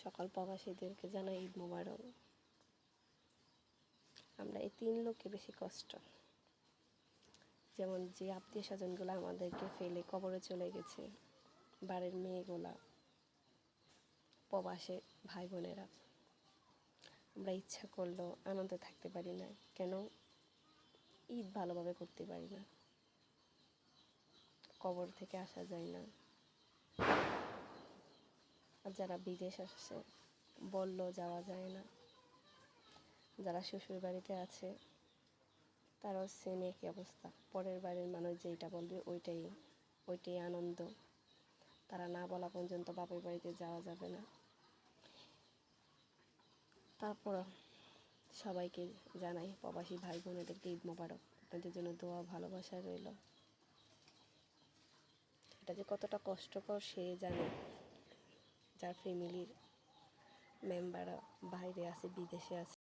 সকল প্রবাসীদেরকে জানাই ঈদ মোবারক। আমরা এই 3 লোককে বেশি কষ্ট, যেমন যে আত্মীয় স্বজনগুলো আমাদেরকে ফেলে কবরে চলে গেছে, বাড়ির মেয়েগুলা, প্রবাসে ভাই বোনেরা, আমরা ইচ্ছা করলেও আনন্দে থাকতে পারি না। কেন? ঈদ ভালোভাবে করতে পারি না, কবর থেকে আসা যায় না। আর যারা বিদেশ আসছে বললেও যাওয়া যায় না। যারা শ্বশুর বাড়িতে আছে তারাও সেম একই অবস্থা, পরের বাড়ির মানুষ যেইটা বলবে ওইটাই আনন্দ। তারা না বলা পর্যন্ত বাপের বাড়িতে যাওয়া যাবে না। তারপর সবাইকে জানাই, প্রবাসী ভাই বোনেদেরকে ঈদ মোবারক। আপনাদের জন্য দোয়া ভালোবাসা রইল। এটা যে কতটা কষ্টকর সে জানে, যার ফ্যামিলির মেম্বাররা বাইরে আছে, বিদেশে আছে।